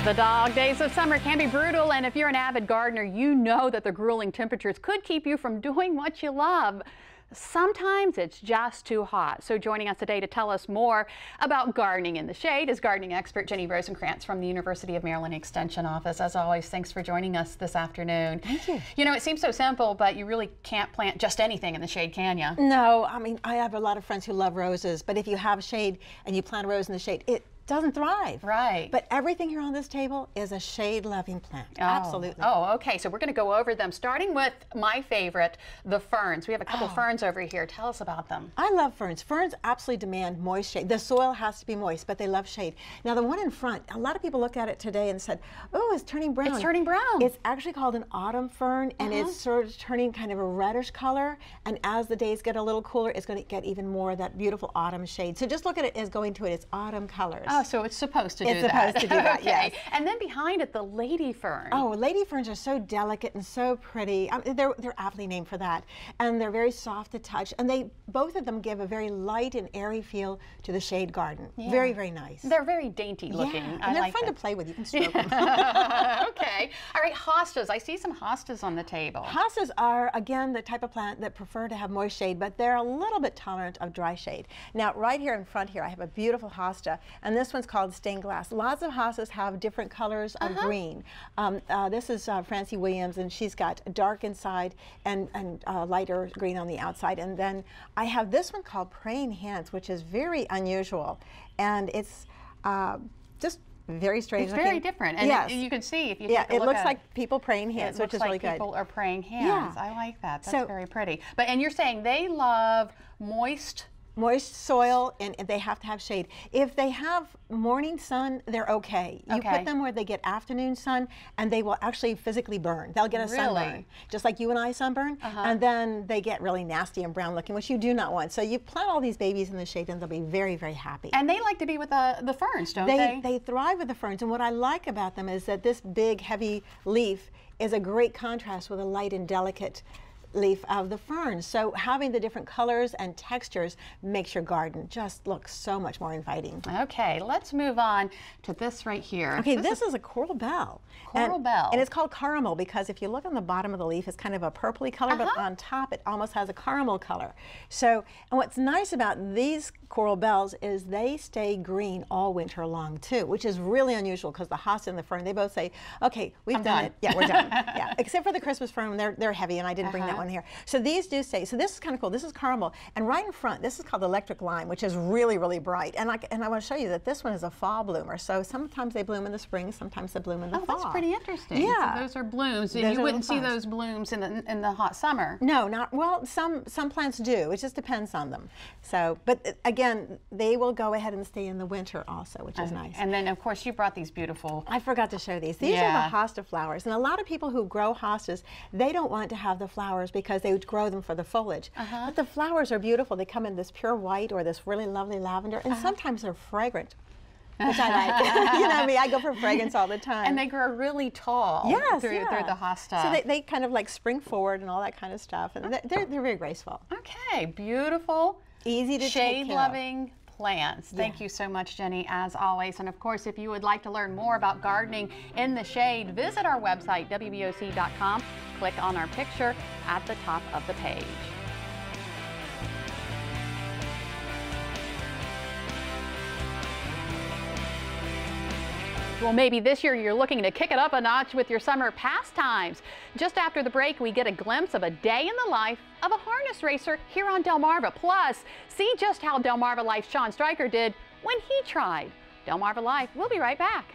The dog days of summer can be brutal, and if you're an avid gardener, you know that the grueling temperatures could keep you from doing what you love. Sometimes it's just too hot. So joining us today to tell us more about gardening in the shade is gardening expert Ginny Rosenkranz from the University of Maryland Extension Office. As always, thanks for joining us this afternoon. Thank you. You know, it seems so simple, but you really can't plant just anything in the shade, can you? No, I mean, I have a lot of friends who love roses, but if you have shade and you plant a rose in the shade, it doesn't thrive. Right. But everything here on this table is a shade-loving plant. Oh. Absolutely. Oh, okay. So we're going to go over them, starting with my favorite, the ferns. We have a couple ferns over here. Tell us about them. I love ferns. Ferns absolutely demand moist shade. The soil has to be moist, but they love shade. Now, the one in front, a lot of people looked at it today and said, oh, it's turning brown. It's turning brown. It's actually called an autumn fern, and it's sort of turning kind of a reddish color. And as the days get a little cooler, it's going to get even more of that beautiful autumn shade. So just look at it as going to its autumn colors. Oh, so it's supposed to do that. It's supposed to do that, okay. yes. And then behind it, the lady fern. Oh, lady ferns are so delicate and so pretty. They're aptly named for that. And they're very soft to touch. And both of them give a very light and airy feel to the shade garden. Yeah. Very, very nice. They're very dainty looking. Yeah. I And they're like fun them. to play with. You can stroke them. Okay. All right, hostas. I see some hostas on the table. Hostas are, again, the type of plant that prefer to have moist shade, but they're a little bit tolerant of dry shade. Now, right here in front here, I have a beautiful hosta, and this one's called stained glass. Lots of hostas have different colors of green. This is Francie Williams, and she's got dark inside and lighter green on the outside. And then I have this one called praying hands, which is very unusual, and it's just very strange. It's very different, and yes. You can see if you yeah, take a it look looks at like people praying hands, which is really good. People are praying hands. Yeah. I like that. That's So, very pretty. And you're saying they love moist soil, and they have to have shade. If they have morning sun, they're okay. You put them where they get afternoon sun, and they will actually physically burn. They'll get a sunburn, just like you and I sunburn, and then they get really nasty and brown looking, which you do not want. So you plant all these babies in the shade, and they'll be very, very happy. And they like to be with the ferns, don't they? They thrive with the ferns, and what I like about them is that this big, heavy leaf is a great contrast with a light and delicate leaf of the ferns. So having the different colors and textures makes your garden just look so much more inviting. Okay, let's move on to this right here. Okay, this is a coral bell. Coral bell. And it's called caramel because if you look on the bottom of the leaf, it's kind of a purpley color, but on top it almost has a caramel color. So, and what's nice about these coral bells is they stay green all winter long too, which is really unusual because the hosta and the fern, they both say, okay, we've done it. Yeah, we're done. Yeah, except for the Christmas fern, they're heavy, and I didn't bring that one here. So these do stay. So this is kind of cool. This is caramel, and right in front, this is called electric lime, which is really, really bright. And I want to show you that this one is a fall bloomer. So sometimes they bloom in the spring, sometimes they bloom in the fall. That's pretty interesting. Yeah, so those are blooms, and you wouldn't see those blooms in the hot summer. No, not well. Some plants do. It just depends on them. So, but again, they will go ahead and stay in the winter also, which is nice. And then, of course, you brought these beautiful. I forgot to show these. These are the hosta flowers, and a lot of people who grow hostas, they don't want to have the flowers because they would grow them for the foliage. But the flowers are beautiful. They come in this pure white or this really lovely lavender, and sometimes they're fragrant, which I like. You know me, I go for fragrance all the time. And they grow really tall through the hosta. So they kind of like spring forward and all that kind of stuff, and they're very graceful. Okay, beautiful, easy to take care of. Shade-loving plants. Thank you so much, Jenny, as always. And of course, if you would like to learn more about gardening in the shade, visit our website, wboc.com. Click on our picture at the top of the page. Well, maybe this year you're looking to kick it up a notch with your summer pastimes. Just after the break, we get a glimpse of a day in the life of a harness racer here on Delmarva. Plus, see just how Delmarvalife's Sean Stryker did when he tried. Delmarva Life, we'll be right back.